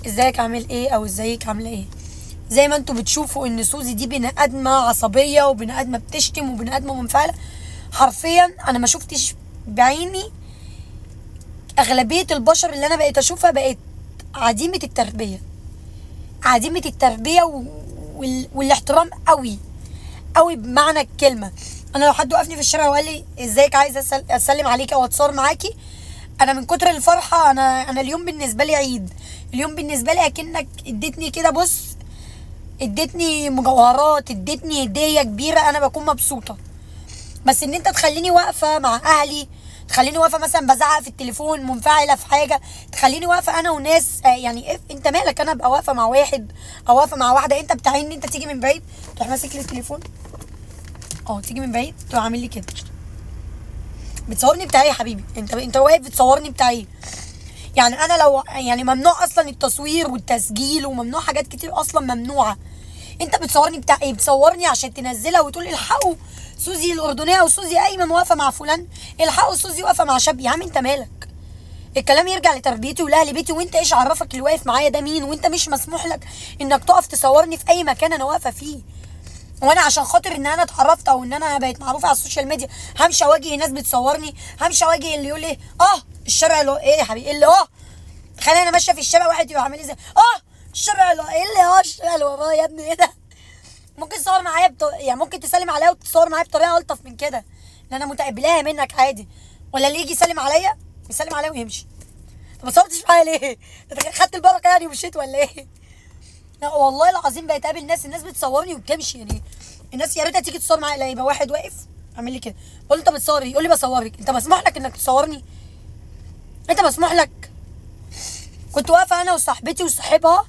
ازيك عامل ايه او ازيك عامله ايه. زي ما انتوا بتشوفوا ان سوزي دي بني ادمه عصبيه وبني ادمه بتشتم وبني ادمه منفعله. حرفيا انا ما شفتش بعيني اغلبيه البشر اللي انا بقيت اشوفها بقت عديمه التربيه، عديمه التربيه والاحترام قوي قوي بمعنى الكلمه. انا لو حد وقفني في الشارع وقال لي ازيك، عايز اسلم عليكي او اتصور معاكي، انا من كتر الفرحه انا اليوم بالنسبه لي عيد. اليوم بالنسبه لي اكنك اديتني كده، بص، اديتني مجوهرات، اديتني هديه كبيره، انا بكون مبسوطه. بس ان انت تخليني واقفه مع اهلي، تخليني واقفه مثلا بزعق في التليفون منفعله في حاجه، تخليني واقفه انا وناس يعني انت مالك؟ انا ابقى واقفه مع واحد او واقفه مع واحده، انت بتعيني انت تيجي من بعيد تروح ماسك لي التليفون، تيجي من بعيد تروح عامل لي كده، بتصورني بتاع ايه يا حبيبي؟ انت واقف بتصورني بتاع ايه؟ يعني انا لو يعني ممنوع اصلا التصوير والتسجيل وممنوع حاجات كتير اصلا ممنوعه، انت بتصورني بتاع ايه؟ بتصورني عشان تنزلها وتقول الحقوا سوزي الاردنيه او سوزي ايمن واقفه مع فلان، الحقوا سوزي واقفه مع شاب. يا عم انت مالك؟ الكلام يرجع لتربيتي ولاهل بيتي، وانت ايش عرفك اللي واقف معايا ده مين؟ وانت مش مسموح لك انك تقف تصورني في اي مكان انا واقفه فيه. وانا عشان خاطر ان انا اتعرفت او ان انا بقيت معروفه على السوشيال ميديا همشي اواجه ناس بتصورني؟ همشي اواجه اللي يقول لي الشارع اللي ايه يا حبيبي اللي خليني انا ماشيه في الشارع واحد يبقى عامل ازاي الشارع اللي ايه اللي الشارع اللي وراه يا ابني ايه ده؟ ممكن تصور معايا يعني ممكن تسلم عليا وتصور معايا بطريقه الطف من كده، ان انا متقبلاها منك عادي. ولا اللي يجي يسلم عليا يسلم عليا ويمشي. طب ما صورتش معايا ليه؟ انت خدت البركه يعني ومشيت ولا ايه؟ لا والله العظيم بقيت اقابل الناس بتصورني وبتمشي، يعني الناس يا ريتها تيجي تصور معايا، لا يبقى واحد واقف عامل لي كده، اقول له انت بتصور ايه؟ يقول لي بصورك. انت مسموح لك انك تصورني؟ انت مسموح لك؟ كنت واقفه انا وصاحبتي وصاحبها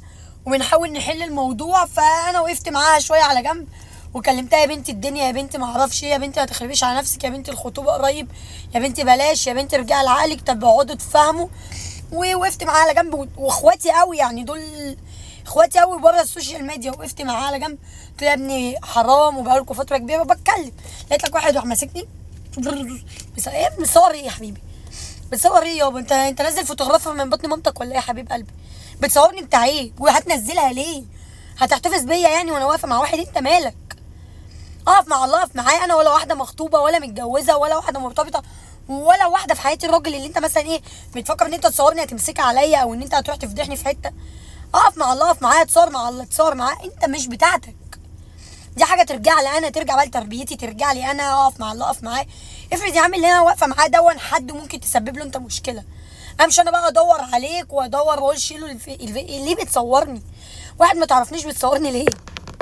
وبنحاول نحل الموضوع، فانا وقفت معاها شويه على جنب وكلمتها، يا بنتي الدنيا، يا بنتي ما اعرفش ايه، يا بنتي ما تخربيش على نفسك، يا بنتي الخطوبه قريب، يا بنتي بلاش، يا بنتي ارجعي لعقلك، طب اقعدوا تفهموا. ووقفت معاها على جنب، واخواتي قوي يعني دول اخواتي قوي بره السوشيال ميديا، وقفت معاها على جنب قلت له يا ابني حرام وبقالكوا فتره كبيره وبتكلم، لقيت لك واحد راح ماسكني ايه يا ابني صور ايه يا حبيبي؟ بتصور ايه يابا؟ انت نازل فوتوغرافر من بطن مامتك ولا ايه يا حبيب قلبي؟ بتصورني بتاع ايه؟ وهتنزلها ليه؟ هتحتفظ بيا يعني وانا واقفه مع واحد؟ انت مالك؟ اقف مع الله، اقف معايا انا، ولا واحده مخطوبه ولا متجوزه ولا واحده مرتبطه ولا واحده في حياتي. الراجل اللي انت مثلا بتفكر ان انت تصورني هتمسكها عليا او ان انت هتروح تفضحني في حته، اقف مع الله، اقف معايا، تصور مع الله، تصور معاه، انت مش بتاعتك. دي حاجه ترجع لي انا، ترجع بقى لتربيتي، ترجع لي انا، اقف مع الله، اقف معاه. افرض يا عم اللي انا واقفه معاه دون حد ممكن تسبب له انت مشكله، امشي انا بقى ادور عليك وادور واقول شيله ليه بتصورني؟ واحد ما تعرفنيش بتصورني ليه؟